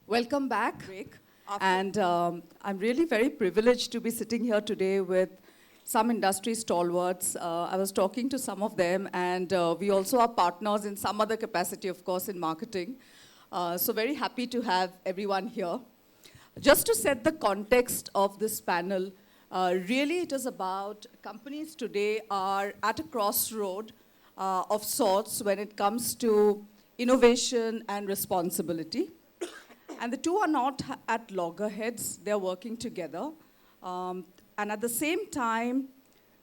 Welcome back. And I'm really very privileged to be sitting here today with some industry stalwarts. I was talking to some of them, and we also are partners in some other capacity, of course, in marketing. So very happy to have everyone here. Just to set the context of this panel, really it is about companies today are at a crossroad of sorts when it comes to innovation and responsibility. And the two are not at loggerheads, they're working together. And at the same time,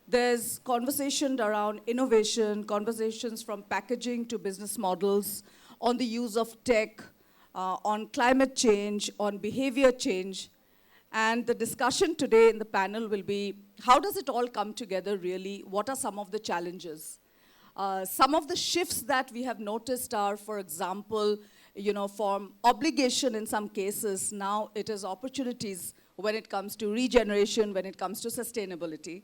there's conversation around innovation, conversations from packaging to business models, on the use of tech, on climate change, on behavior change. And the discussion today in the panel will be, how does it all come together really? What are some of the challenges? Some of the shifts that we have noticed are, for example, from obligation in some cases, now it is opportunities when it comes to regeneration, when it comes to sustainability.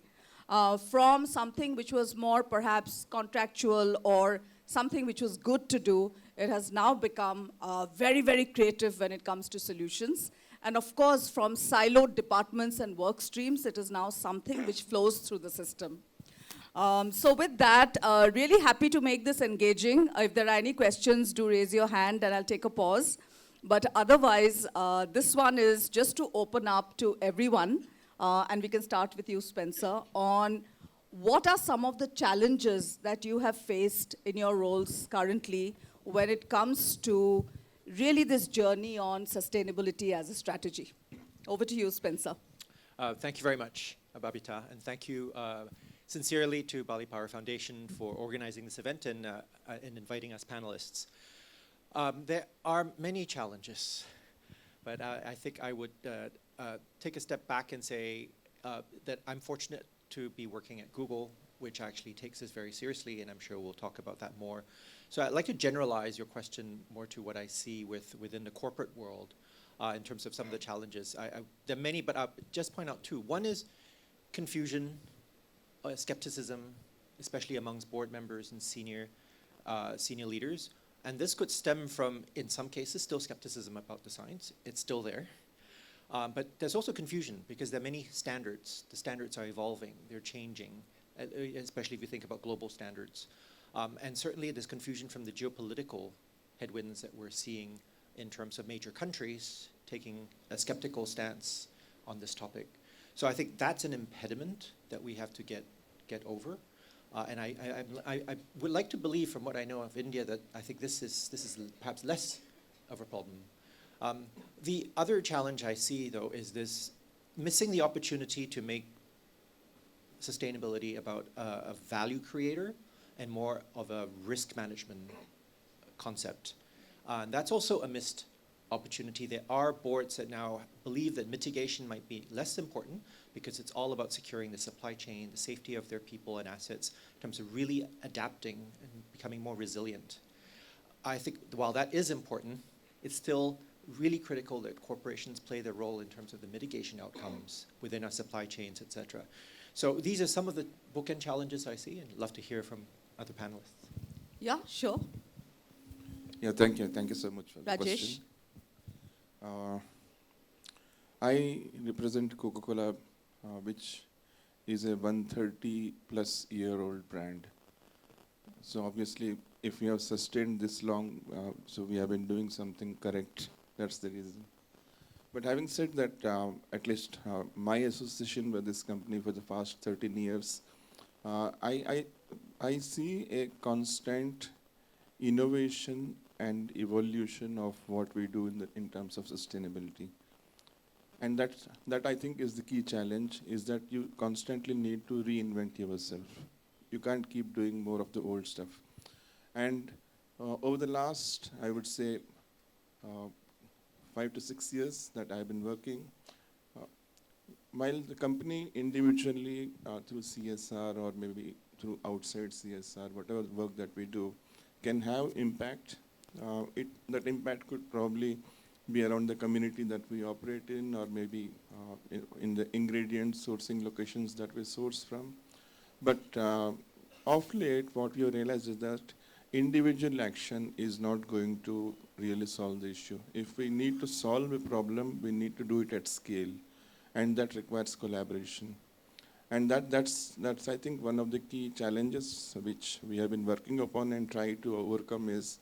From something which was more perhaps contractual or something which was good to do, it has now become very, very creative when it comes to solutions. And of course, from siloed departments and work streams, it is now something which flows through the system. So with that, really happy to make this engaging. If there are any questions, do raise your hand and I'll take a pause. But otherwise, this one is just to open up to everyone. And we can start with you, Spencer, on what are some of the challenges that you have faced in your roles currently when it comes to really this journey on sustainability as a strategy. Over to you, Spencer. Thank you very much, Babita, and thank you sincerely to Balipara Foundation for organizing this event and inviting us panelists. There are many challenges, but I think I would take a step back and say that I'm fortunate to be working at Google, which actually takes this very seriously, and I'm sure we'll talk about that more. So I'd like to generalize your question more to what I see within the corporate world in terms of some of the challenges. There are many, but I'll just point out two. One is confusion, skepticism, especially amongst board members and senior leaders. And this could stem from, in some cases, still skepticism about the science. It's still there. But there's also confusion because there are many standards. The standards are evolving, they're changing, especially if you think about global standards. And certainly there's confusion from the geopolitical headwinds that we're seeing in terms of major countries taking a skeptical stance on this topic. So I think that's an impediment that we have to get over. And I would like to believe, from what I know of India, that I think this is perhaps less of a problem. The other challenge I see, though, is this missing the opportunity to make sustainability about a value creator and more of a risk management concept. That's also a missed opportunity. There are boards that now believe that mitigation might be less important because it's all about securing the supply chain, the safety of their people and assets, in terms of really adapting and becoming more resilient. I think while that is important, it's still really critical that corporations play their role in terms of the mitigation outcomes within our supply chains, et cetera. So these are some of the bookend challenges I see, and I'd love to hear from other panelists. Yeah, sure. Yeah, thank you. Thank you so much for the question. I represent Coca-Cola, which is a 130-plus-year-old brand. So obviously, if we have sustained this long, so we have been doing something correct. That's the reason. But having said that, at least my association with this company for the past 13 years, I see a constant innovation and evolution of what we do in terms of sustainability. And that I think is the key challenge, is that you constantly need to reinvent yourself. You can't keep doing more of the old stuff. And over the last, I would say, 5 to 6 years that I've been working, while the company individually through CSR or maybe through outside CSR, whatever work that we do, can have impact, that impact could probably be around the community that we operate in, or maybe in the ingredient sourcing locations that we source from. But of late, what we have realized is that individual action is not going to really solve the issue. If we need to solve a problem, we need to do it at scale, and that requires collaboration. And that's I think, one of the key challenges which we have been working upon and try to overcome is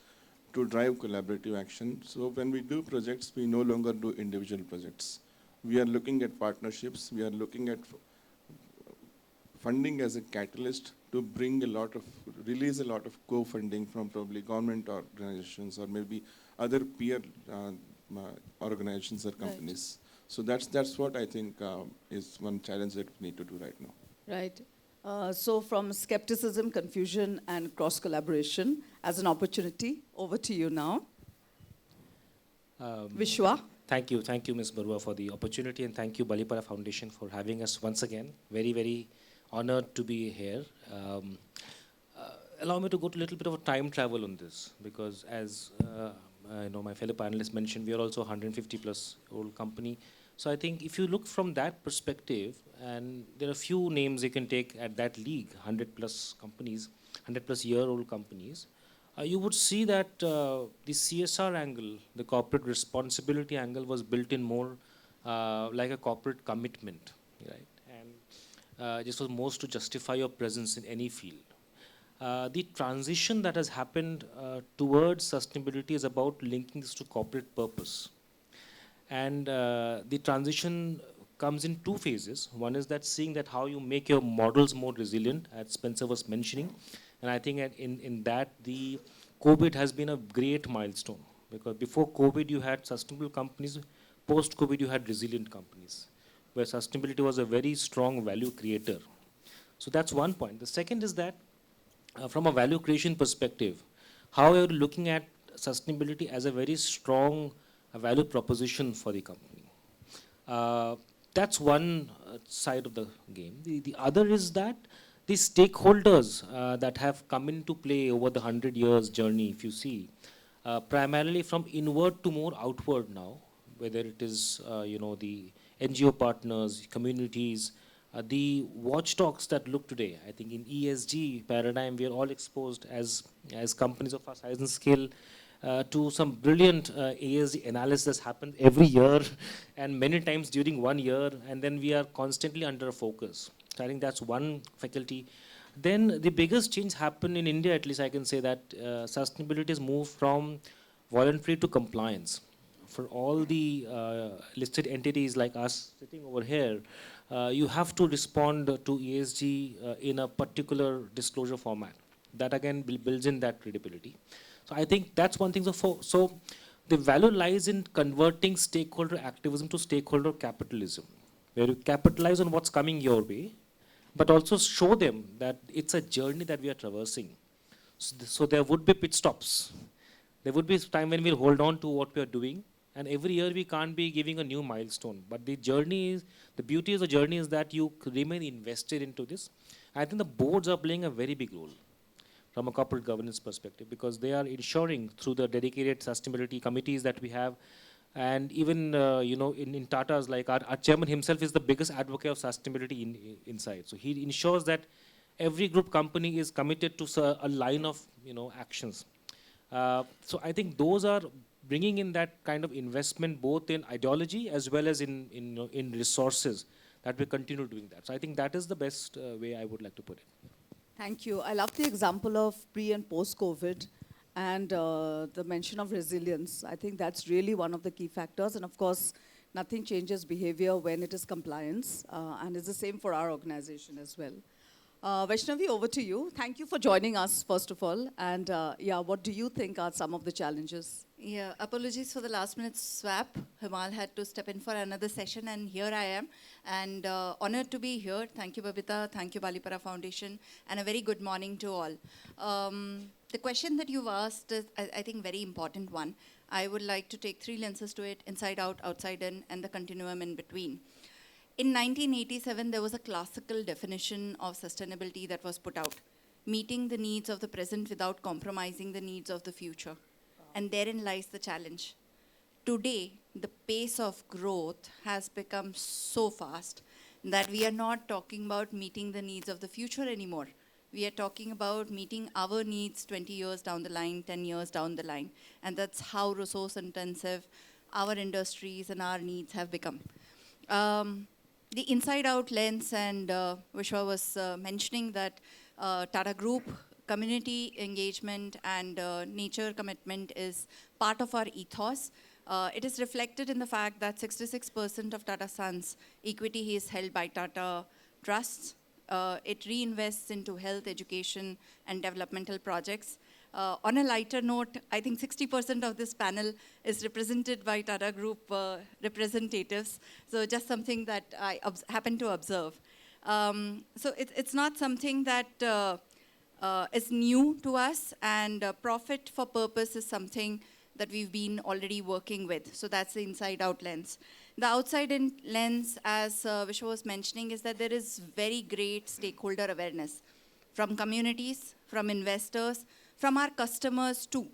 to drive collaborative action. So when we do projects, we no longer do individual projects. We are looking at partnerships. We are looking at funding as a catalyst to bring release a lot of co-funding from probably government organizations or maybe other peer organizations or companies. Right. So that's what I think is one challenge that we need to do right now. Right. So from skepticism, confusion, and cross-collaboration as an opportunity, over to you now. Vishwa. Thank you, Ms. Barua, for the opportunity, and thank you, Balipara Foundation, for having us once again. Very, very honored to be here. Allow me to go to a little bit of a time travel on this, because as I know my fellow panelists mentioned, we are also a 150+ old company. So I think if you look from that perspective, and there are a few names you can take at that league, 100+ companies, 100+ year-old companies, you would see that the CSR angle, the corporate responsibility angle, was built in more like a corporate commitment, right? And this was most to justify your presence in any field. The transition that has happened towards sustainability is about linking this to corporate purpose. And the transition comes in two phases. One is that seeing that how you make your models more resilient, as Spencer was mentioning. And I think in that, the COVID has been a great milestone, because before COVID, you had sustainable companies. Post-COVID, you had resilient companies, where sustainability was a very strong value creator. So that's one point. The second is that from a value creation perspective, how you're looking at sustainability as a very strong value proposition for the company. That's one side of the game. The other is that the stakeholders that have come into play over the 100 years journey, if you see, primarily from inward to more outward now, whether it is the NGO partners, communities, the watchdogs that look today. I think in ESG paradigm, we are all exposed as companies of our size and scale to some brilliant ESG analysis happen every year and many times during 1 year, and then we are constantly under focus. So I think that's one faculty. Then the biggest change happened in India, at least I can say, that sustainability has moved from voluntary to compliance. For all the listed entities like us sitting over here, you have to respond to ESG in a particular disclosure format. That again builds in that credibility. So I think that's one thing. So the value lies in converting stakeholder activism to stakeholder capitalism, where you capitalize on what's coming your way, but also show them that it's a journey that we are traversing. So there would be pit stops. There would be time when we'll hold on to what we are doing, and every year we can't be giving a new milestone. But the journey is, the beauty of the journey is that you remain invested into this. I think the boards are playing a very big role from a corporate governance perspective, because they are ensuring through the dedicated sustainability committees that we have, and even in Tata's, like our chairman himself is the biggest advocate of sustainability inside. So he ensures that every group company is committed to a line of actions. So I think those are bringing in that kind of investment both in ideology as well as in resources, that we continue doing that. So I think that is the best way I would like to put it. Thank you. I love the example of pre and post-COVID and the mention of resilience. I think that's really one of the key factors. And of course, nothing changes behavior when it is compliance. And it's the same for our organization as well. Vaishnavi, over to you. Thank you for joining us, first of all. And yeah, what do you think are some of the challenges? Yeah, apologies for the last minute swap. Himal had to step in for another session, and here I am. And honored to be here. Thank you, Babita. Thank you, Balipara Foundation. And a very good morning to all. The question that you've asked is, I think, very important one. I would like to take 3 lenses to it: inside out, outside in, and the continuum in between. In 1987, there was a classical definition of sustainability that was put out: meeting the needs of the present without compromising the needs of the future. And therein lies the challenge. today, the pace of growth has become so fast that we are not talking about meeting the needs of the future anymore. We are talking about meeting our needs 20 years down the line, 10 years down the line. And that's how resource intensive our industries and our needs have become. The inside-out lens, and Vishwa was mentioning that Tata Group community engagement and nature commitment is part of our ethos. It is reflected in the fact that 66% of Tata Sons equity is held by Tata Trusts. It reinvests into health, education, and developmental projects. On a lighter note, I think 60% of this panel is represented by Tata Group representatives. So just something that I happen to observe. So it's not something that is new to us, and profit for purpose is something that we've been already working with. So that's the inside-out lens. The outside-in lens, as Vishwa was mentioning, is that there is very great stakeholder awareness from communities, from investors, from our customers too.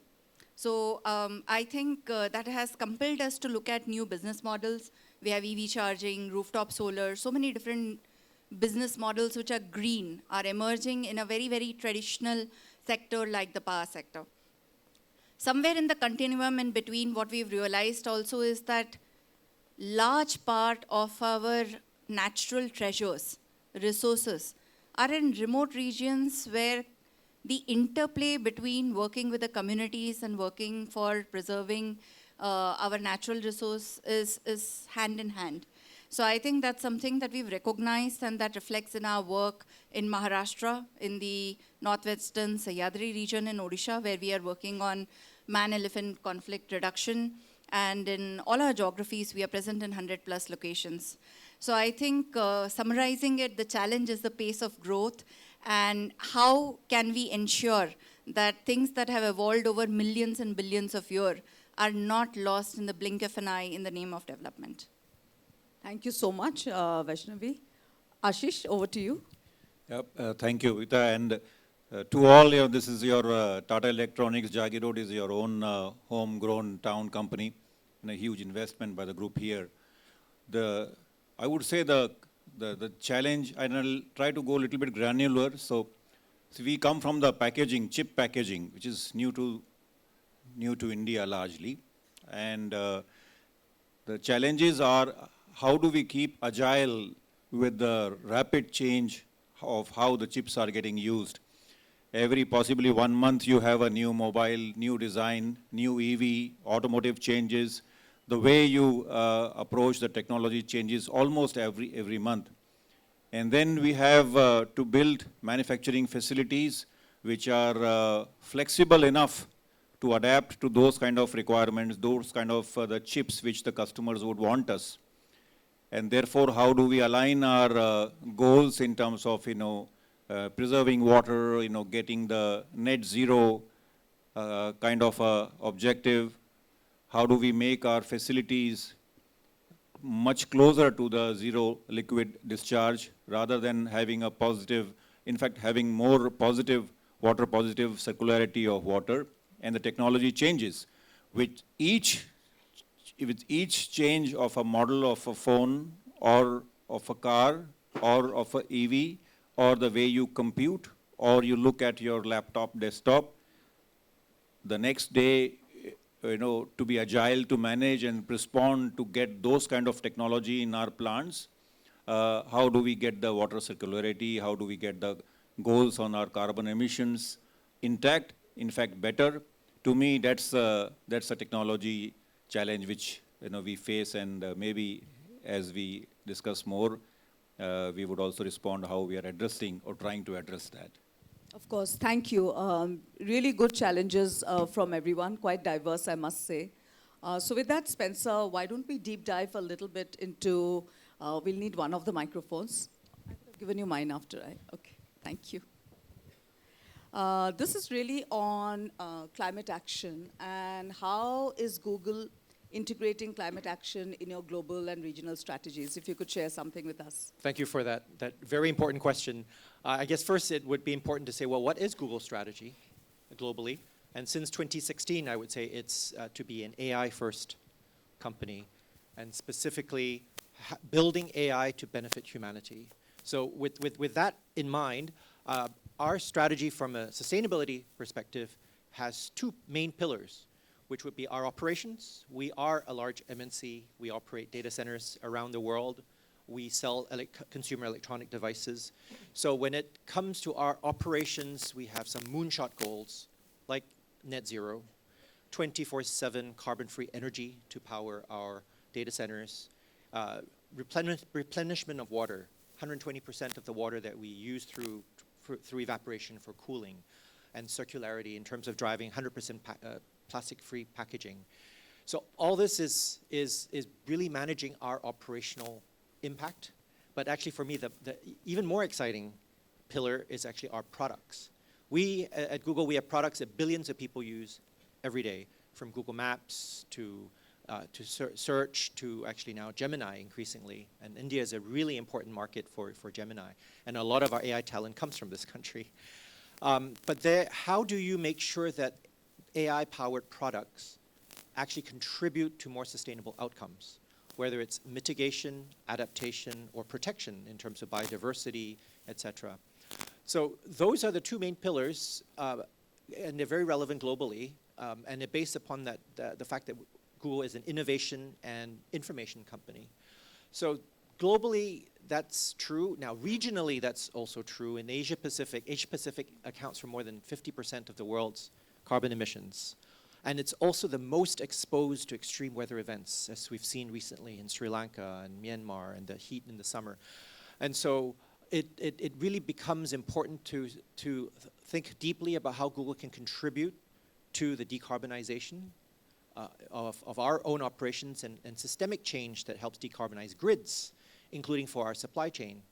So I think that has compelled us to look at new business models. We have EV charging, rooftop solar, so many different business models which are green are emerging in a very, very traditional sector like the power sector. Somewhere in the continuum in between, what we've realized also is that large part of our natural treasures, resources, are in remote regions where the interplay between working with the communities and working for preserving our natural resource is hand in hand. So I think that's something that we've recognized, and that reflects in our work in Maharashtra, in the northwestern Sahyadri region in Odisha, where we are working on man-elephant conflict reduction. And in all our geographies, we are present in 100+ locations. So I think summarizing it, the challenge is the pace of growth, and how can we ensure that things that have evolved over millions and billions of years are not lost in the blink of an eye in the name of development. Thank you so much, Vaishnavi. Ashish, over to you. Yep, thank you, Vita. And to all, this is your Tata Electronics. Jagi Road is your own homegrown town company, and a huge investment by the group here. I would say the challenge, and I'll try to go a little bit granular. So we come from the packaging, chip packaging, which is new to India largely. And the challenges are, how do we keep agile with the rapid change of how the chips are getting used? Possibly 1 month you have a new mobile, new design, new EV, automotive changes. The way you approach the technology changes almost every month. And then we have to build manufacturing facilities which are flexible enough to adapt to those kind of requirements, those kind of the chips which the customers would want us. And therefore, how do we align our goals in terms of, preserving water, getting the net zero kind of objective? How do we make our facilities much closer to the zero liquid discharge rather than having a positive, in fact, having more positive, water positive circularity of water? And the technology changes. With each change of a model of a phone or of a car or of an EV, or the way you compute or you look at your laptop, desktop, the next day, to be agile, to manage and respond, to get those kind of technology in our plants. How do we get the water circularity? How do we get the goals on our carbon emissions intact, in fact, better? To me, that's a technology challenge which we face, and maybe as we discuss more, we would also respond how we are addressing or trying to address that. Of course, thank you. Really good challenges from everyone, quite diverse, I must say. So with that, Spencer, why don't we deep dive a little bit into, we'll need one of the microphones. I could have given you mine after, okay, thank you. This is really on climate action, and how is Google integrating climate action in your global and regional strategies? If you could share something with us. Thank you for that very important question. I guess first it would be important to say, well, what is Google's strategy globally? And since 2016, I would say it's to be an AI-first company, and specifically building AI to benefit humanity. So with that in mind, our strategy from a sustainability perspective has two main pillars, which would be our operations. We are a large MNC. We operate data centers around the world. We sell consumer electronic devices. So when it comes to our operations, we have some moonshot goals, like net zero, 24/7 carbon-free energy to power our data centers, replenishment of water, 120% of the water that we use through evaporation for cooling, and circularity in terms of driving 100% plastic-free packaging. So all this is really managing our operational impact. But actually for me, the even more exciting pillar is actually our products. We, at Google, we have products that billions of people use every day, from Google Maps to search to actually now Gemini increasingly. And India is a really important market for Gemini. And a lot of our AI talent comes from this country. But how do you make sure that AI-powered products actually contribute to more sustainable outcomes, whether it's mitigation, adaptation, or protection in terms of biodiversity, et cetera? So those are the two main pillars, and they're very relevant globally, and they're based upon the fact that Google is an innovation and information company. So globally, that's true. Now, regionally, that's also true. In Asia Pacific accounts for more than 50% of the world's carbon emissions. And it's also the most exposed to extreme weather events, as we've seen recently in Sri Lanka and Myanmar and the heat in the summer. And so it really becomes important to think deeply about how Google can contribute to the decarbonization of our own operations and systemic change that helps decarbonize grids, including for our supply chain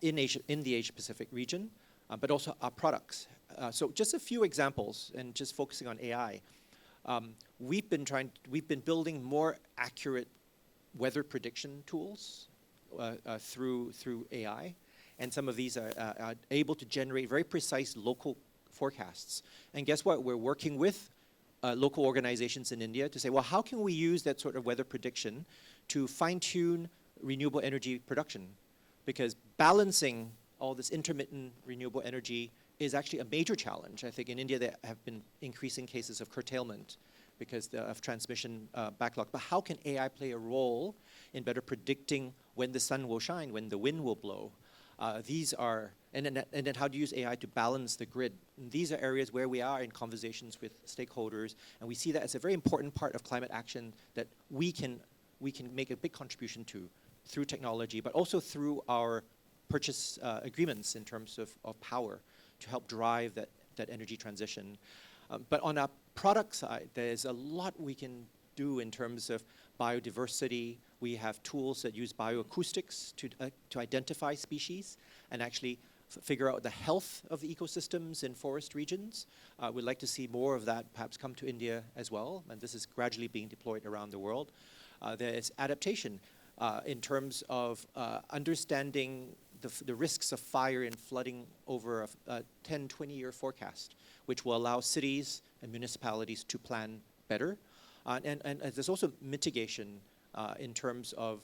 in the Asia-Pacific region, but also our products. So just a few examples, and just focusing on AI. We've been building more accurate weather prediction tools through AI, and some of these are able to generate very precise local forecasts. And guess what? We're working with local organizations in India to say, well, how can we use that sort of weather prediction to fine-tune renewable energy production? Because balancing all this intermittent renewable energy is actually a major challenge. I think in India there have been increasing cases of curtailment because of transmission backlog. But how can AI play a role in better predicting when the sun will shine, when the wind will blow? And then how do you use AI to balance the grid? And these are areas where we are in conversations with stakeholders, and we see that as a very important part of climate action that we can make a big contribution to through technology, but also through our purchase agreements in terms of power to help drive that energy transition. But on our product side, there's a lot we can do in terms of biodiversity. We have tools that use bioacoustics to identify species and actually figure out the health of the ecosystems in forest regions. We'd like to see more of that perhaps come to India as well, and this is gradually being deployed around the world. There's adaptation in terms of understanding the risks of fire and flooding over a 10, 20-year forecast, which will allow cities and municipalities to plan better. And there's also mitigation in terms of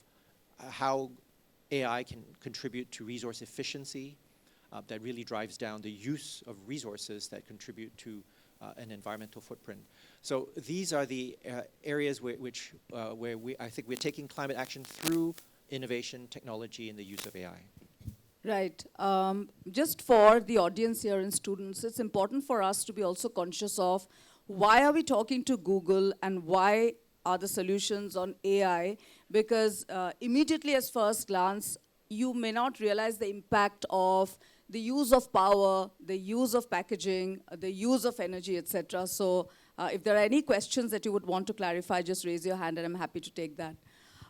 how AI can contribute to resource efficiency that really drives down the use of resources that contribute to an environmental footprint. So these are the areas where I think we're taking climate action through innovation, technology, and the use of AI. Right. Just for the audience here and students, it's important for us to be also conscious of why are we talking to Google and why are the solutions on AI? Because immediately as first glance, you may not realize the impact of the use of power, the use of packaging, the use of energy, etc. So if there are any questions that you would want to clarify, just raise your hand and I'm happy to take that.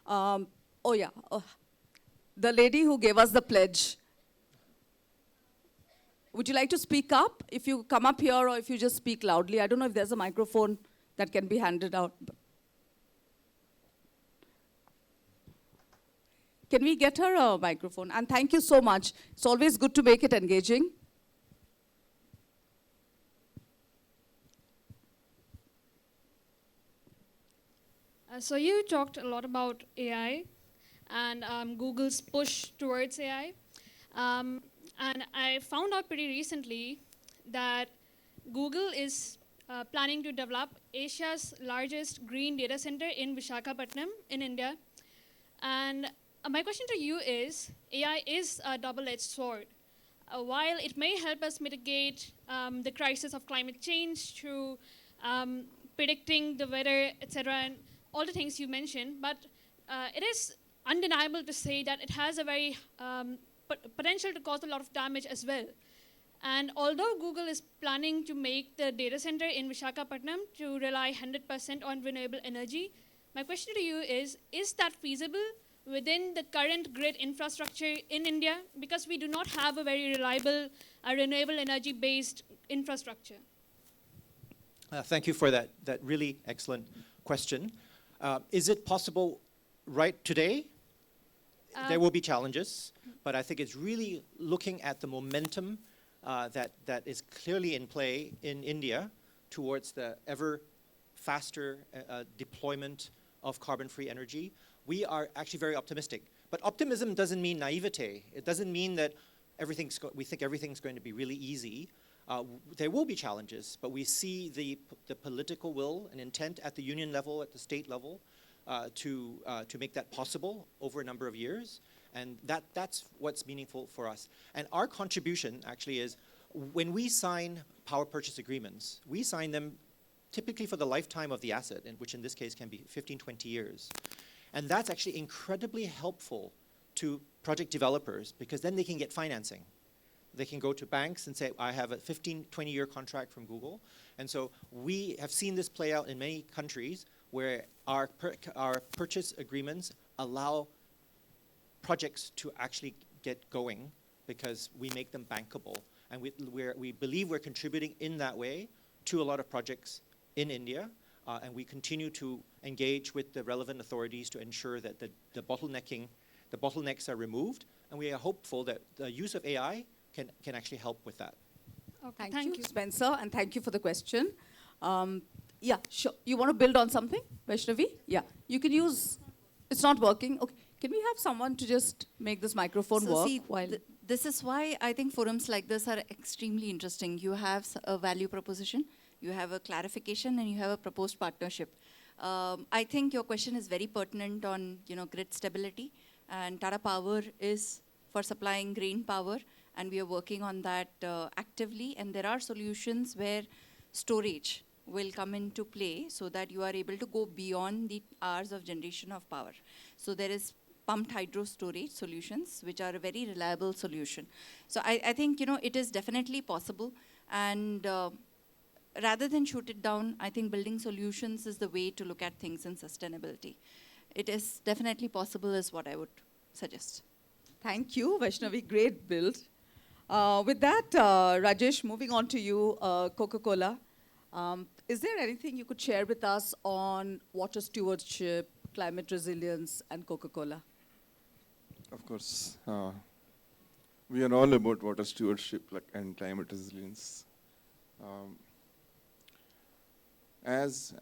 The lady who gave us the pledge. Would you like to speak up? If you come up here or if you just speak loudly. I don't know if there's a microphone that can be handed out. Can we get her a microphone? And thank you so much. It's always good to make it engaging. So you talked a lot about AI and Google's push towards AI. And I found out pretty recently that Google is planning to develop Asia's largest green data center in Visakhapatnam in India. And my question to you is, AI is a double-edged sword. While it may help us mitigate the crisis of climate change through predicting the weather, etc., and all the things you mentioned, but it is undeniable to say that it has a very potential to cause a lot of damage as well. And although Google is planning to make the data center in Visakhapatnam to rely 100% on renewable energy, my question to you is that feasible within the current grid infrastructure in India? Because we do not have a very reliable renewable energy-based infrastructure. Thank you for that really excellent question. Is it possible right today? There will be challenges, but I think it's really looking at the momentum that is clearly in play in India towards the ever faster deployment of carbon-free energy. We are actually very optimistic. But optimism doesn't mean naivete. It doesn't mean that we think everything's going to be really easy. There will be challenges, but we see the political will and intent at the union level, at the state level, to make that possible over a number of years. And that's what's meaningful for us. And our contribution actually is when we sign power purchase agreements, we sign them typically for the lifetime of the asset, which in this case can be 15, 20 years. And that's actually incredibly helpful to project developers because then they can get financing. They can go to banks and say, I have a 15, 20-year contract from Google. And so we have seen this play out in many countries where our purchase agreements allow projects to actually get going because we make them bankable. And we believe we're contributing in that way to a lot of projects in India. And we continue to engage with the relevant authorities to ensure that the bottlenecks are removed. And we are hopeful that the use of AI can actually help with that. Okay, Thank you, Spencer, and thank you for the question. Yeah, sure. You want to build on something, Vaishnavi? Yeah, you can use, it's not working. Okay, can we have someone to just make this microphone work? See, this is why I think forums like this are extremely interesting. You have a value proposition, you have a clarification, and you have a proposed partnership. I think your question is very pertinent on grid stability, and Tata Power is for supplying green power, and we are working on that actively. And there are solutions where storage will come into play so that you are able to go beyond the hours of generation of power. So there is pumped hydro storage solutions, which are a very reliable solution. So I think it is definitely possible. And rather than shoot it down, I think building solutions is the way to look at things in sustainability. It is definitely possible is what I would suggest. Thank you, Vaishnavi. Great build. With that, Rajesh, moving on to you, Coca-Cola. Is there anything you could share with us on water stewardship, climate resilience, and Coca-Cola? Of course. We are all about water stewardship and climate resilience. As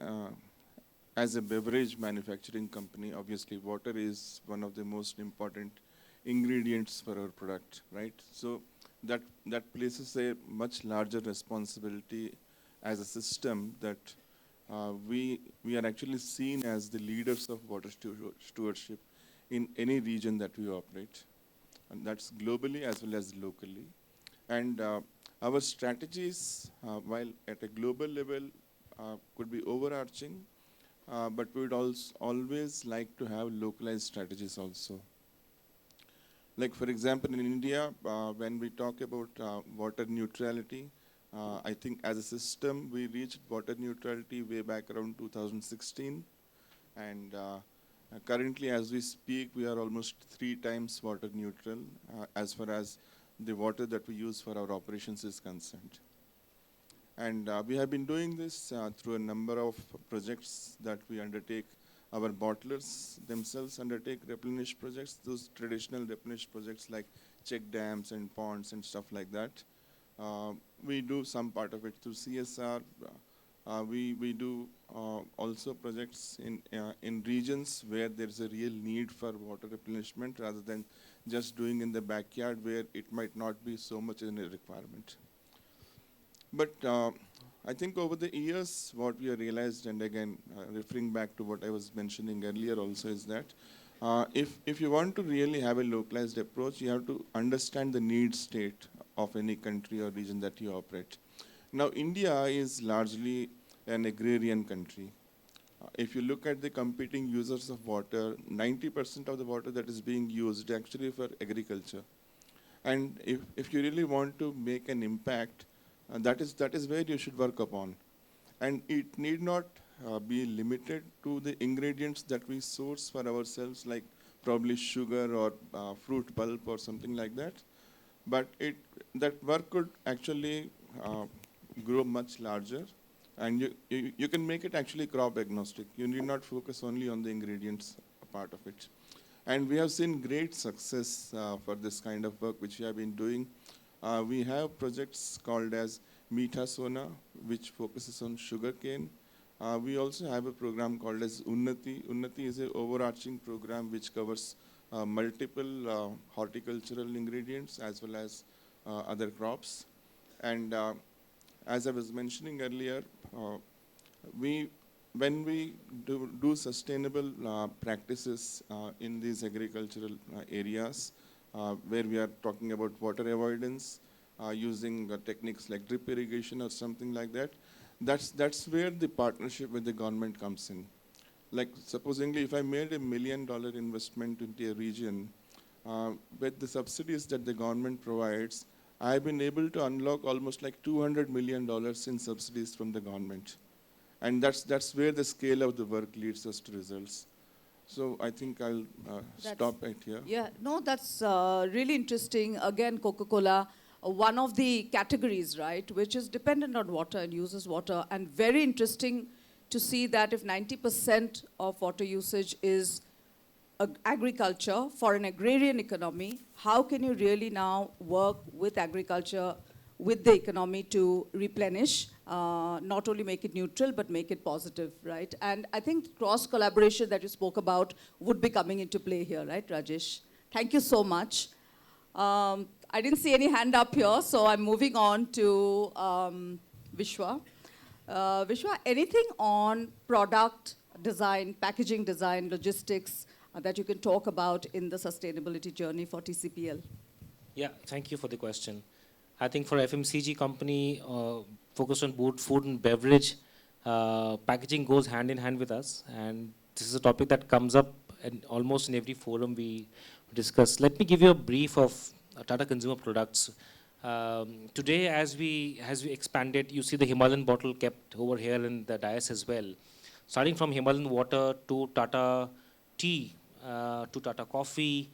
a beverage manufacturing company, obviously water is one of the most important ingredients for our product, right? So that places a much larger responsibility as a system that we are actually seen as the leaders of water stewardship in any region that we operate. And that's globally as well as locally. And our strategies, while at a global level, could be overarching, but we would always like to have localized strategies also. Like for example, in India, when we talk about water neutrality, I think as a system, we reached water neutrality way back around 2016. And currently, as we speak, we are almost 3 times water neutral as far as the water that we use for our operations is concerned. And we have been doing this through a number of projects that we undertake. Our bottlers themselves undertake replenish projects, those traditional replenish projects like check dams and ponds and stuff like that. We do some part of it through CSR. We do also projects in regions where there is a real need for water replenishment rather than just doing in the backyard where it might not be so much in a requirement. But I think over the years, what we have realized, and again, referring back to what I was mentioning earlier also, is that if you want to really have a localized approach, you have to understand the need state of any country or region that you operate. Now, India is largely an agrarian country. If you look at the competing users of water, 90% of the water that is being used actually for agriculture. And if you really want to make an impact, that is where you should work upon. And it need not be limited to the ingredients that we source for ourselves, like probably sugar or fruit pulp or something like that. But that work could actually grow much larger. And you can make it actually crop agnostic. You need not focus only on the ingredients part of it. And we have seen great success for this kind of work which we have been doing. We have projects called as Meetha Sona, which focuses on sugarcane. We also have a program called as Unnati. Unnati is an overarching program which covers multiple horticultural ingredients as well as other crops. And as I was mentioning earlier, when we do sustainable practices in these agricultural areas, where we are talking about water avoidance, using techniques like drip irrigation or something like that, that's where the partnership with the government comes in. Like supposingly, if I made $1 million investment into a region, with the subsidies that the government provides, I've been able to unlock almost like $200 million in subsidies from the government. And that's where the scale of the work leads us to results. So I think I'll stop right here. Yeah, no, that's really interesting. Again, Coca-Cola, one of the categories, right, which is dependent on water and uses water. And very interesting to see that if 90% of water usage is agriculture for an agrarian economy, how can you really now work with agriculture, with the economy to replenish, not only make it neutral, but make it positive, right? And I think cross-collaboration that you spoke about would be coming into play here, right, Rajesh? Thank you so much. I didn't see any hand up here, so I'm moving on to Vishwa. Vishwa, anything on product design, packaging design, logistics, that you can talk about in the sustainability journey for TCPL? Yeah, thank you for the question. I think for FMCG company focused on food and beverage, packaging goes hand in hand with us. And this is a topic that comes up almost in every forum we discuss. Let me give you a brief of Tata Consumer Products. Today, as we expanded, you see the Himalayan bottle kept over here in the dais as well. Starting from Himalayan water to Tata tea, to Tata coffee,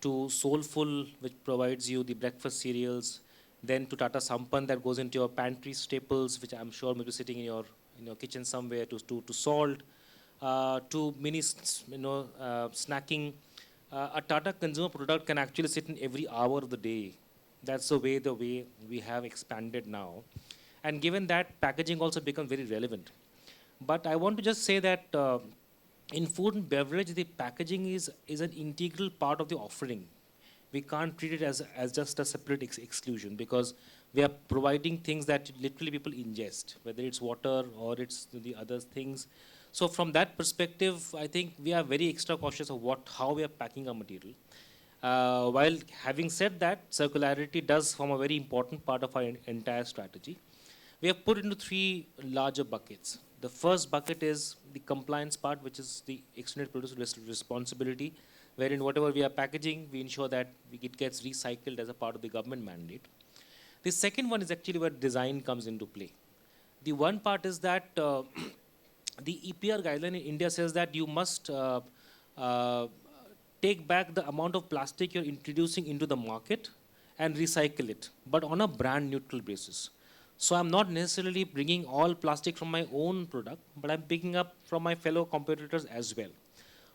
to Soulful, which provides you the breakfast cereals, then to Tata Sampann that goes into your pantry staples, which I'm sure may be sitting in your kitchen somewhere, to salt, to mini snacking. A Tata Consumer Product can actually sit in every hour of the day. That's the way we have expanded now. And given that, packaging also becomes very relevant. But I want to just say that in food and beverage, the packaging is an integral part of the offering. We can't treat it as just a separate exclusion, because we are providing things that literally people ingest, whether it's water or it's the other things. So from that perspective, I think we are very extra cautious of how we are packing our material. While having said that, circularity does form a very important part of our entire strategy. We have put into 3 larger buckets. The first bucket is the compliance part, which is the extended producer responsibility, wherein whatever we are packaging, we ensure that it gets recycled as a part of the government mandate. The second one is actually where design comes into play. The one part is that the EPR guideline in India says that you must take back the amount of plastic you're introducing into the market and recycle it, but on a brand neutral basis. So I'm not necessarily bringing all plastic from my own product, but I'm picking up from my fellow competitors as well.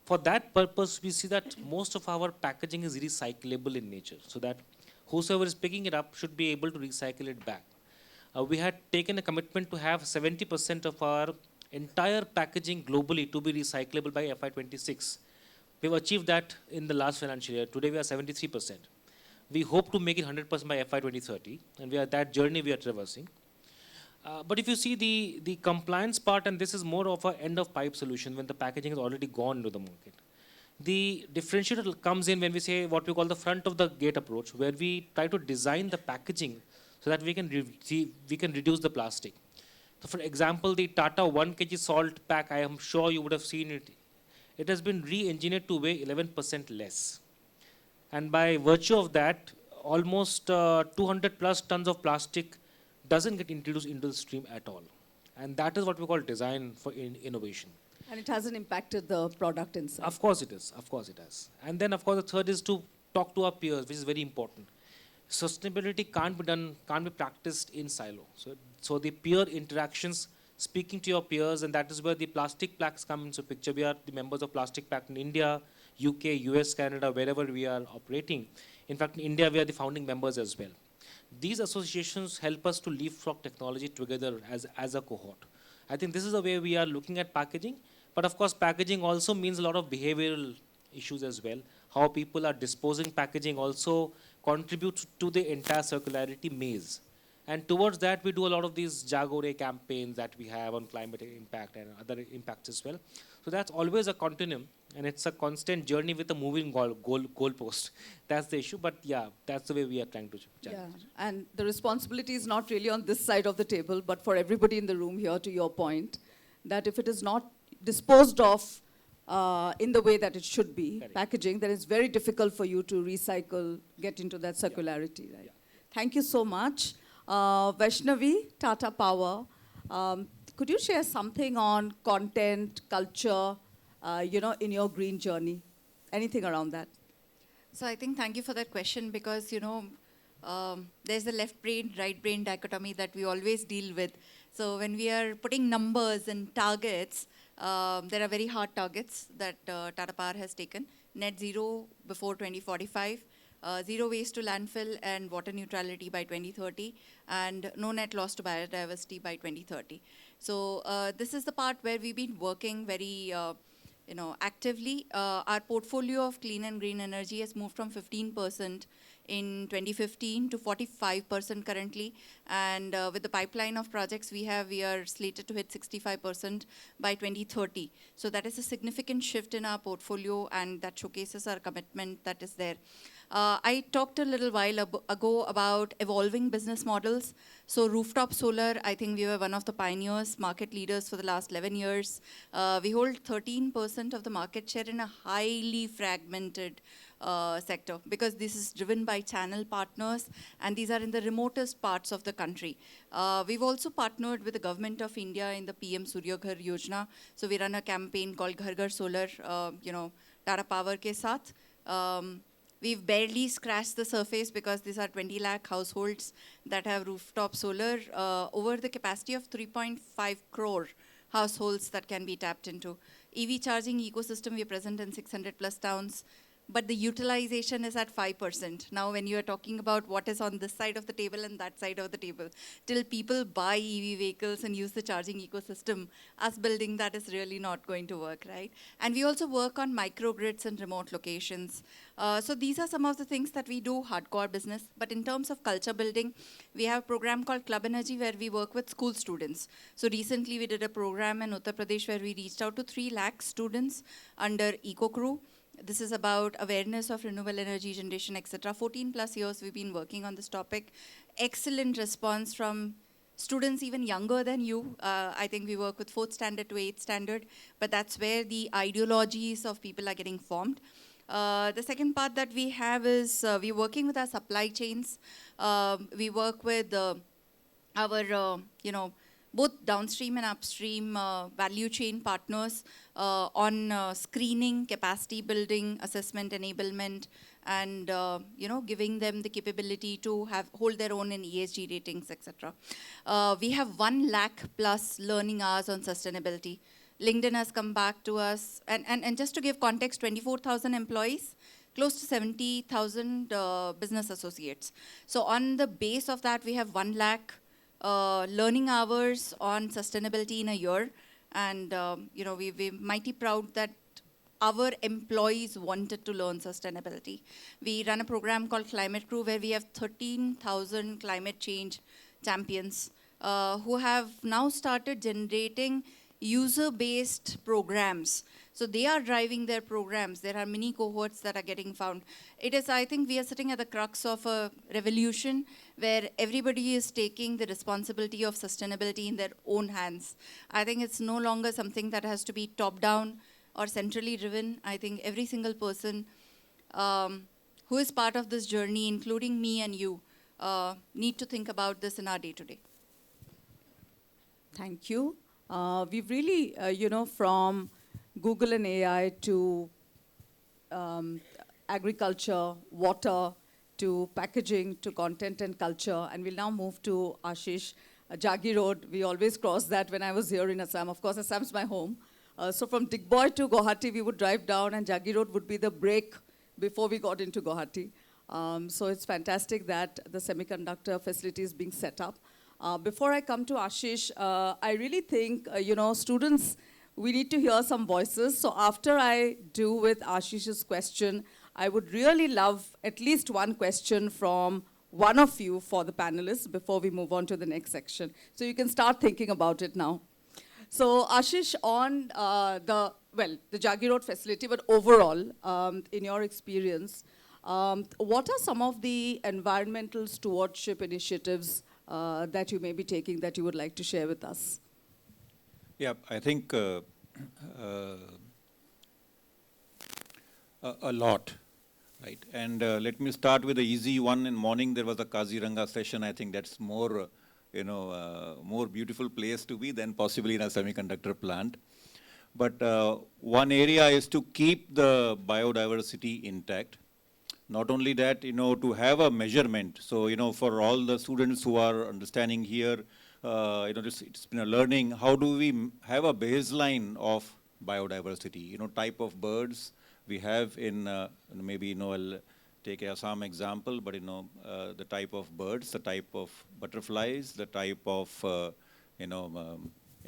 For that purpose, we see that most of our packaging is recyclable in nature, so that whosoever is picking it up should be able to recycle it back. we had taken a commitment to have 70% of our entire packaging globally to be recyclable by FY26. We've achieved that in the last financial year. Today we are 73%. We hope to make it 100% by FY 2030, and that journey we are traversing. But if you see the compliance part, and this is more of an end of pipe solution when the packaging has already gone into the market. The differentiator comes in when we say what we call the front of the gate approach, where we try to design the packaging so that we can reduce the plastic. So for example, the Tata 1 kg salt pack, I am sure you would have seen it. It has been re-engineered to weigh 11% less. And by virtue of that, almost 200 plus tons of plastic doesn't get introduced into the stream at all. And that is what we call design for innovation. And it hasn't impacted the product inside. Of course it is. Of course it has. And then, of course, the third is to talk to our peers, which is very important. Sustainability can't be practiced in silo. So the peer interactions, speaking to your peers, and that is where the plastic pacts come into picture. We are the members of Plastic Pact in India, UK, US, Canada, wherever we are operating. In fact, in India, we are the founding members as well. These associations help us to leapfrog technology together as a cohort. I think this is the way we are looking at packaging. But of course, packaging also means a lot of behavioral issues as well. How people are disposing packaging also contributes to the entire circularity maze. And towards that, we do a lot of these Jagore campaigns that we have on climate impact and other impacts as well. So that's always a continuum, and it's a constant journey with a moving goalpost. That's the issue, but yeah, that's the way we are trying to challenge. Yeah, and the responsibility is not really on this side of the table, but for everybody in the room here, to your point, that if it is not disposed of in the way that it should be, Correct. packaging, then it's very difficult for you to recycle, get into that circularity, right? Yeah. Thank you so much. Vaishnavi, Tata Power, could you share something on content, culture, in your green journey? Anything around that? So I think thank you for that question because, there's the left brain, right brain dichotomy that we always deal with. So when we are putting numbers and targets, there are very hard targets that Tata Power has taken. Net zero before 2045, zero waste to landfill and water neutrality by 2030, and no net loss to biodiversity by 2030. So this is the part where we've been working very actively. Our portfolio of clean and green energy has moved from 15% in 2015 to 45% currently. And with the pipeline of projects we are slated to hit 65% by 2030. So that is a significant shift in our portfolio, and that showcases our commitment that is there. I talked a little while ago about evolving business models. So rooftop solar, I think we were one of the pioneers, market leaders for the last 11 years. We hold 13% of the market share in a highly fragmented sector because this is driven by channel partners, and these are in the remotest parts of the country. We've also partnered with the government of India in the PM Surya Ghar Yojana. So we run a campaign called Ghar Ghar Solar, Tata Power ke saath. We've barely scratched the surface because these are 20 lakh households that have rooftop solar over the capacity of 3.5 crore households that can be tapped into. EV charging ecosystem, we're present in 600 plus towns, but the utilization is at 5%. Now, when you're talking about what is on this side of the table and that side of the table, till people buy EV vehicles and use the charging ecosystem, us building that is really not going to work, right? And we also work on microgrids and remote locations. So these are some of the things that we do, hardcore business. But in terms of culture building, we have a program called Club Energy where we work with school students. So recently we did a program in Uttar Pradesh where we reached out to 3 lakh students under Eco Crew. This is about awareness of renewable energy generation, etc. 14 plus years we've been working on this topic. Excellent response from students even younger than you. I think we work with 4th standard to 8th standard, but that's where the ideologies of people are getting formed. The second part that we have is we're working with our supply chains. We work with our, both downstream and upstream value chain partners on screening, capacity building, assessment enablement, and giving them the capability to hold their own in ESG ratings, etc. We have 1 lakh plus learning hours on sustainability. LinkedIn has come back to us, and just to give context, 24,000 employees, close to 70,000 business associates. So on the base of that, we have 1 lakh learning hours on sustainability in a year. And, we're mighty proud that our employees wanted to learn sustainability. We run a program called Climate Crew where we have 13,000 climate change champions who have now started generating user-based programs. So they are driving their programs. There are mini cohorts that are getting found. I think we are sitting at the crux of a revolution where everybody is taking the responsibility of sustainability in their own hands. I think it's no longer something that has to be top-down or centrally driven. I think every single person who is part of this journey, including me and you, need to think about this in our day-to-day. Thank you. We've really, from Google and AI to agriculture, water, to packaging, to content and culture, and we'll now move to Ashish. Jagi Road, we always cross that when I was here in Assam. Of course, Assam's my home. So from Digboy to Guwahati, we would drive down, and Jagi Road would be the break before we got into Guwahati. So it's fantastic that the semiconductor facility is being set up. Before I come to Ashish, I really think, students, we need to hear some voices. So after I do with Ashish's question, I would really love at least one question from one of you for the panelists before we move on to the next section. So you can start thinking about it now. So Ashish, on the Jagi Road facility, but overall, in your experience, what are some of the environmental stewardship initiatives that you may be taking that you would like to share with us? Yeah, I think a lot, right? And let me start with the easy one. In morning, there was a Kaziranga session. I think that's more, more beautiful place to be than possibly in a semiconductor plant. But one area is to keep the biodiversity intact. Not only that, to have a measurement. So, for all the students who are understanding here, it's been a learning. How do we have a baseline of biodiversity? Type of birds we have in, maybe, I'll take Assam example, but, the type of birds, the type of butterflies, the type of,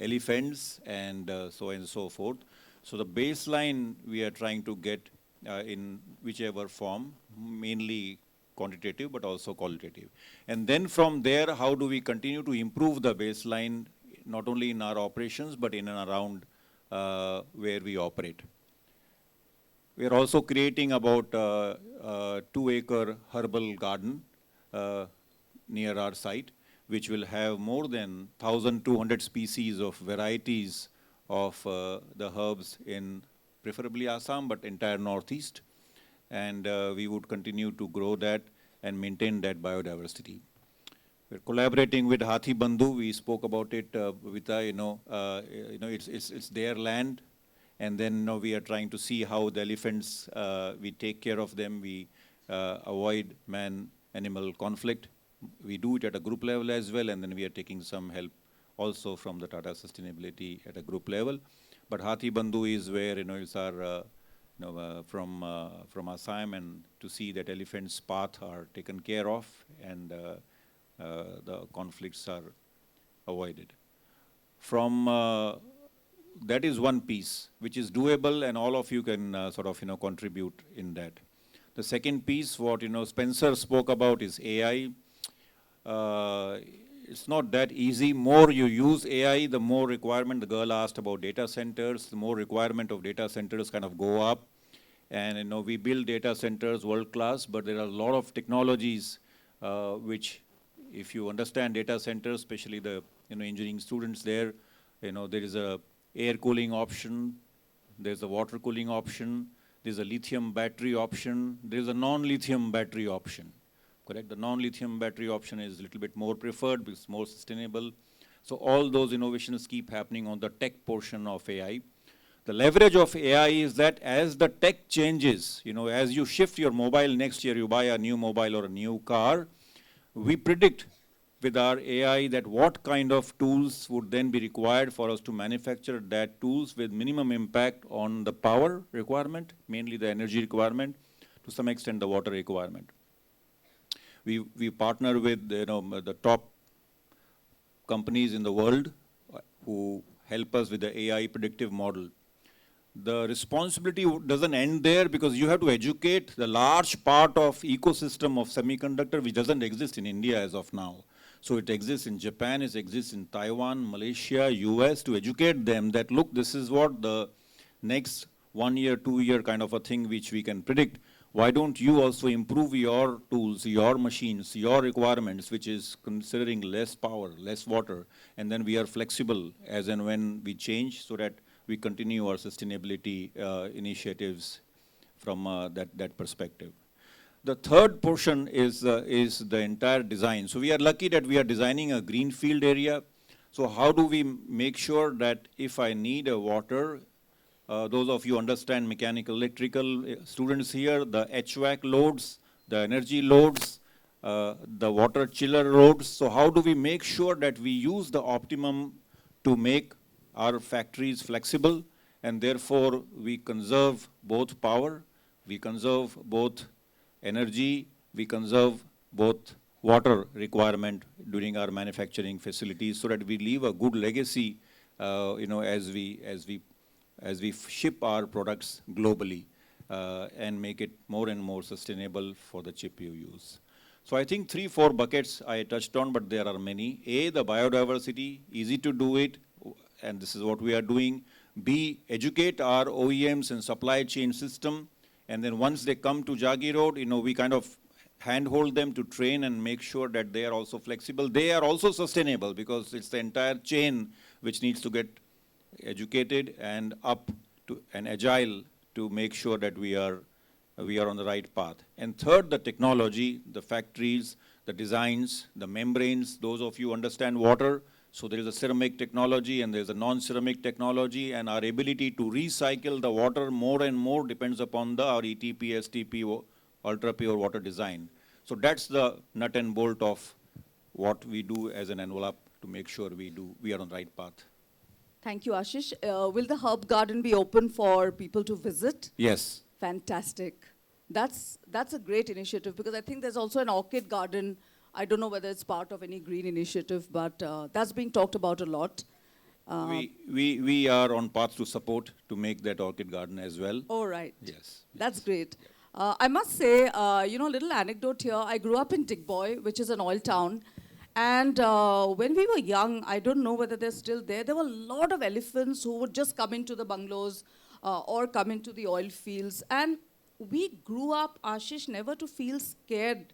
elephants, and so on and so forth. So the baseline we are trying to get in whichever form, mainly quantitative, but also qualitative. And then from there, how do we continue to improve the baseline, not only in our operations, but in and around where we operate. We are also creating about a 2-acre herbal garden near our site, which will have more than 1,200 species of varieties of the herbs in preferably Assam, but entire Northeast. And we would continue to grow that and maintain that biodiversity. We're collaborating with Hathi Bandhu. We spoke about it, Vita, it's their land. And then we are trying to see how the elephants, we take care of them. We avoid man-animal conflict. We do it at a group level as well. And then we are taking some help also from the Tata Sustainability at a group level. But Hathi Bandhu is where, it's our, from Assam, and to see that elephants' path are taken care of and the conflicts are avoided. From that is one piece which is doable, and all of you can contribute in that. The second piece, what Spencer spoke about, is AI. It's not that easy. More you use AI, the more requirement. The girl asked about data centers. The more requirement of data centers kind of go up. And we build data centers world class, but there are a lot of technologies which, if you understand data centers, especially the engineering students there, there is a air cooling option, there's a water cooling option, there's a lithium battery option, there's a non-lithium battery option. Correct? The non-lithium battery option is a little bit more preferred because it's more sustainable. So all those innovations keep happening on the tech portion of AI. The leverage of AI is that as the tech changes, as you shift your mobile next year, you buy a new mobile or a new car, we predict with our AI that what kind of tools would then be required for us to manufacture that tools with minimum impact on the power requirement, mainly the energy requirement, to some extent the water requirement. We partner with the top companies in the world who help us with the AI predictive model. The responsibility doesn't end there because you have to educate the large part of ecosystem of semiconductor which doesn't exist in India as of now. So it exists in Japan, it exists in Taiwan, Malaysia, US, to educate them that, look, this is what the next 1 year, 2 year kind of a thing which we can predict. Why don't you also improve your tools, your machines, your requirements, which is considering less power, less water, and then we are flexible as and when we change so that we continue our sustainability initiatives from that perspective. The third portion is the entire design. So we are lucky that we are designing a greenfield area. So how do we make sure that if I need a water, those of you understand mechanical, electrical students here, the HVAC loads, the energy loads, the water chiller loads. So how do we make sure that we use the optimum to make our factories flexible, and therefore we conserve both power, we conserve both energy, we conserve both water requirement during our manufacturing facilities, so that we leave a good legacy, as we ship our products globally and make it more and more sustainable for the chip you use. So I think 3-4 buckets I touched on, but there are many. A, the biodiversity, easy to do it, and this is what we are doing. B, educate our OEMs and supply chain system, and then once they come to Jagi Road, we kind of handhold them to train and make sure that they are also flexible. They are also sustainable because it's the entire chain which needs to get educated and up to and agile to make sure that we are on the right path. And third, the technology, the factories, the designs, the membranes. Those of you understand water. So there is a ceramic technology and there is a non-ceramic technology, and our ability to recycle the water more and more depends upon our ETP, STP, ultra pure water design. So that's the nut and bolt of what we do as an envelope to make sure we are on the right path. Thank you, Ashish. Will the herb garden be open for people to visit? Yes. Fantastic. That's a great initiative, because I think there's also an orchid garden. I don't know whether it's part of any green initiative, but that's being talked about a lot. We are on path to support to make that orchid garden as well. All right. Yes. That's great. I must say, a little anecdote here. I grew up in Digboy, which is an oil town. And when we were young, I don't know whether they're still there, there were a lot of elephants who would just come into the bungalows or come into the oil fields. And we grew up, Ashish, never to feel scared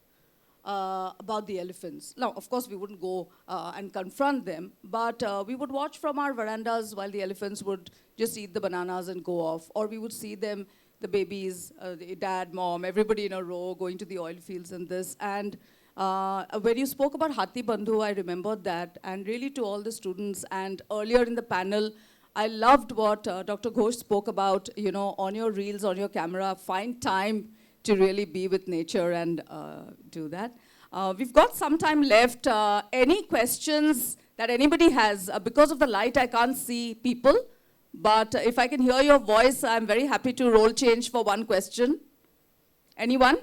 about the elephants. Now, of course, we wouldn't go and confront them, but we would watch from our verandas while the elephants would just eat the bananas and go off. Or we would see them, the babies, the dad, mom, everybody in a row going to the oil fields and this. And when you spoke about Hathi Bandhu, I remembered that. And really to all the students, and earlier in the panel, I loved what Dr. Ghosh spoke about, on your reels, on your camera, find time to really be with nature and do that. We've got some time left. Any questions that anybody has? Because of the light, I can't see people. But if I can hear your voice, I'm very happy to roll change for one question. Anyone?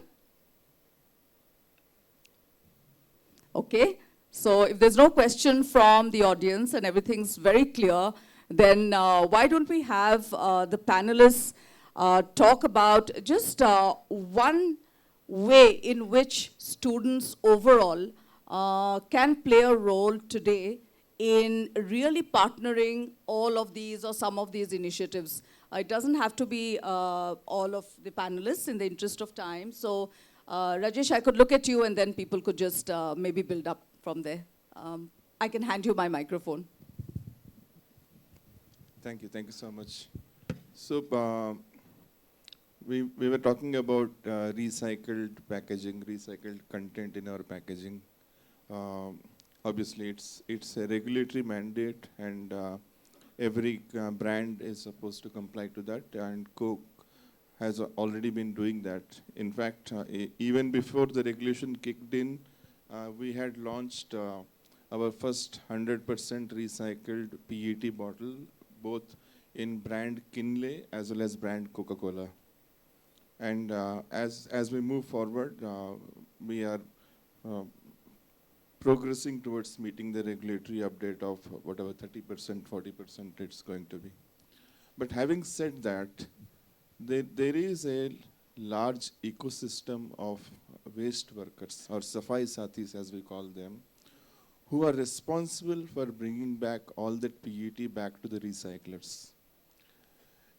Okay. So if there's no question from the audience and everything's very clear, then why don't we have the panelists talk about just one way in which students overall can play a role today in really partnering all of these or some of these initiatives. It doesn't have to be all of the panelists in the interest of time. So Rajesh, I could look at you and then people could just maybe build up from there. I can hand you my microphone. Thank you so much. So we were talking about recycled packaging, recycled content in our packaging. Obviously, it's a regulatory mandate, and every brand is supposed to comply to that, and Coke has already been doing that. In fact, even before the regulation kicked in, we had launched our first 100% recycled PET bottle, both in brand Kinley as well as brand Coca-Cola. And as we move forward, we are progressing towards meeting the regulatory update of whatever 30%, 40% it's going to be. But having said that, there is a large ecosystem of waste workers, or Safai Sathis as we call them, who are responsible for bringing back all that PET back to the recyclers.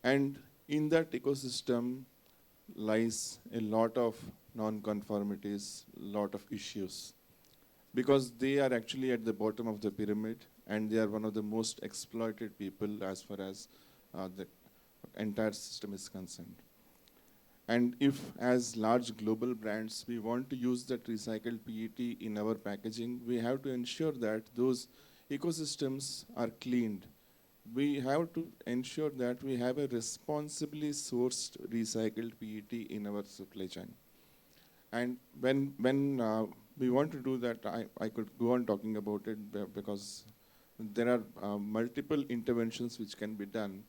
And in that ecosystem lies a lot of non-conformities, lot of issues, because they are actually at the bottom of the pyramid, and they are one of the most exploited people as far as the entire system is concerned. And if, as large global brands, we want to use that recycled PET in our packaging, we have to ensure that those ecosystems are cleaned. We have to ensure that we have a responsibly sourced recycled PET in our supply chain. And when we want to do that, I could go on talking about it because there are multiple interventions which can be done.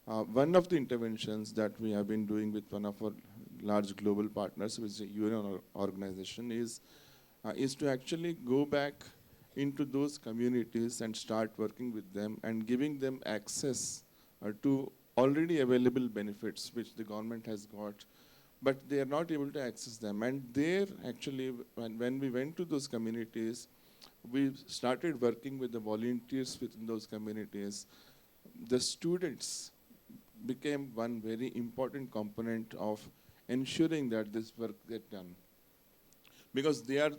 One of the interventions that we have been doing with one of our large global partners, which is a UN organization, is to actually go back into those communities and start working with them and giving them access to already available benefits which the government has got, but they are not able to access them. And there, actually, when we went to those communities, we started working with the volunteers within those communities. The students became one very important component of ensuring that this work get done, because they are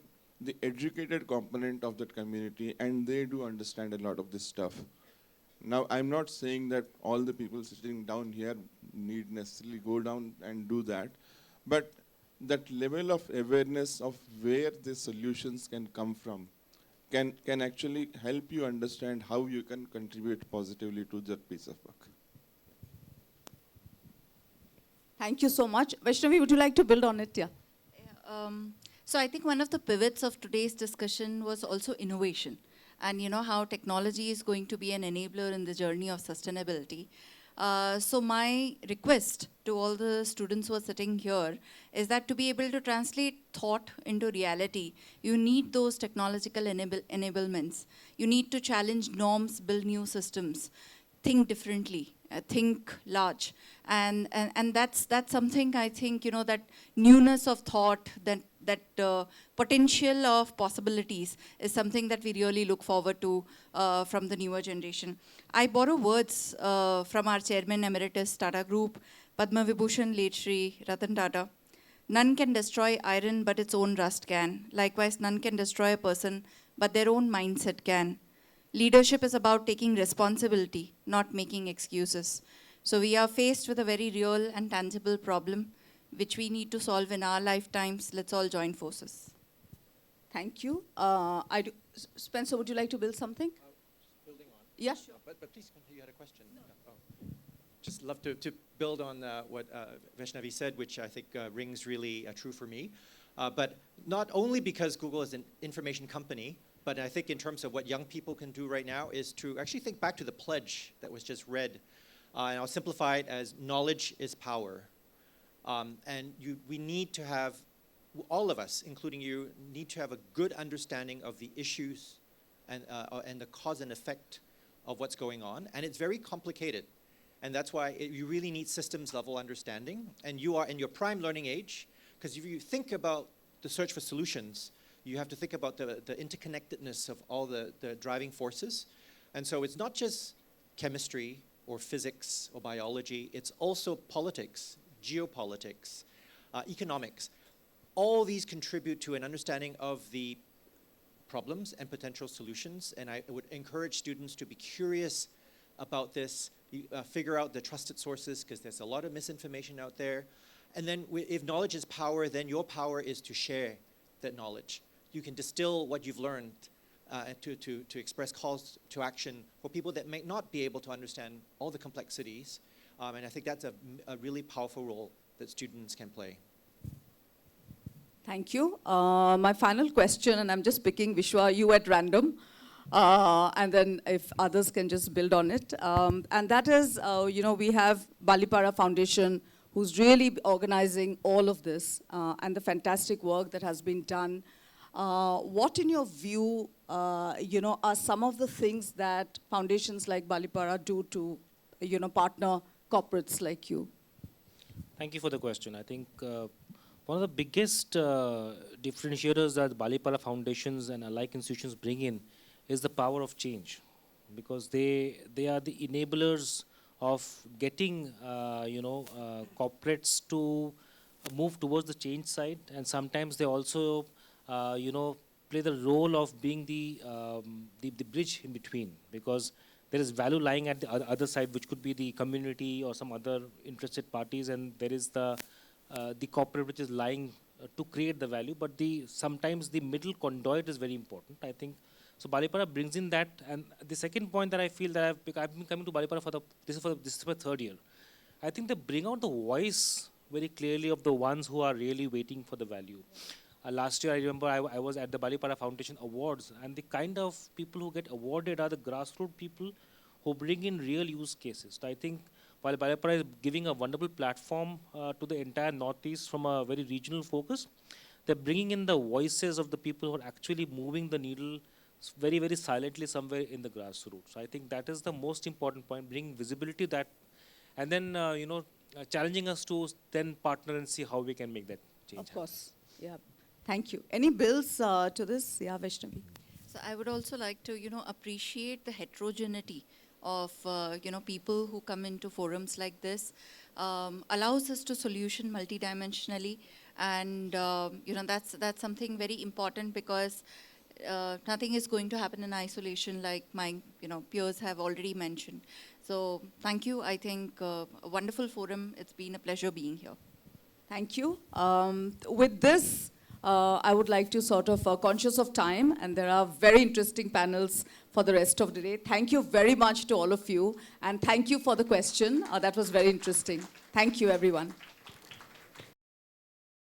the educated component of that community and they do understand a lot of this stuff. Now, I'm not saying that all the people sitting down here need necessarily go down and do that, but that level of awareness of where the solutions can come from can actually help you understand how you can contribute positively to that piece of work. Thank you so much. Vaishnavi, would you like to build on it? Yeah. So I think one of the pivots of today's discussion was also innovation, and how technology is going to be an enabler in the journey of sustainability. So my request to all the students who are sitting here is that to be able to translate thought into reality, you need those technological enablements. You need to challenge norms, build new systems, think differently, think large. And that's something I think, that newness of thought, that potential of possibilities is something that we really look forward to from the newer generation. I borrow words from our chairman emeritus Tata Group, Padma Vibhushan late Shri Ratan Tata. None can destroy iron, but its own rust can. Likewise, none can destroy a person, but their own mindset can. Leadership is about taking responsibility, not making excuses. So we are faced with a very real and tangible problem, which we need to solve in our lifetimes. Let's all join forces. Thank you. Spencer, would you like to build something? Building on. Yeah, sure. But please, you had a question. No. Oh. Just love to build on what Vaishnavi said, which I think rings really true for me. But not only because Google is an information company, but I think in terms of what young people can do right now is to actually think back to the pledge that was just read. And I'll simplify it as knowledge is power. And we need to have, all of us, including you, need to have a good understanding of the issues and the cause and effect of what's going on. And it's very complicated. And that's why you really need systems level understanding. And you are in your prime learning age, because if you think about the search for solutions, you have to think about the interconnectedness of all the driving forces. And so it's not just chemistry or physics or biology, it's also politics, geopolitics, economics. All these contribute to an understanding of the problems and potential solutions, and I would encourage students to be curious about this, figure out the trusted sources, because there's a lot of misinformation out there. And then if knowledge is power, then your power is to share that knowledge. You can distill what you've learned to express calls to action for people that may not be able to understand all the complexities. And I think that's a really powerful role that students can play. Thank you. My final question, and I'm just picking Vishwa, you at random, and then if others can just build on it. And that is, we have Balipara Foundation, who's really organizing all of this, and the fantastic work that has been done. What, in your view, are some of the things that foundations like Balipara do to, partner corporates like you? Thank you for the question. I think one of the biggest differentiators that Balipara foundations and alike institutions bring in is the power of change, because they are the enablers of getting corporates to move towards the change side, and sometimes they also play the role of being the bridge in between, because there is value lying at the other side, which could be the community or some other interested parties, and there is the corporate which is lying to create the value, but sometimes the middle conduit is very important, I think. So Balipara brings in that. And the second point that I feel that I've been coming to Balipara this is my third year. I think they bring out the voice very clearly of the ones who are really waiting for the value. Last year, I remember I was at the Balipara Foundation Awards, and the kind of people who get awarded are the grassroots people who bring in real use cases. So I think while Balipara is giving a wonderful platform to the entire Northeast from a very regional focus, they're bringing in the voices of the people who are actually moving the needle very, very silently somewhere in the grassroots. So I think that is the most important point, bringing visibility that, and then, challenging us to then partner and see how we can make that change. Of course, yeah. Thank you. Any bills to this? Yeah, Vaishnavi. So I would also like to, appreciate the heterogeneity of, people who come into forums like this. Allows us to solution multidimensionally, and, that's something very important, because nothing is going to happen in isolation, like my peers have already mentioned. So thank you. I think a wonderful forum. It's been a pleasure being here. Thank you. With this, I would like to sort of, conscious of time, and there are very interesting panels for the rest of the day. Thank you very much to all of you, and thank you for the question. That was very interesting. Thank you, everyone.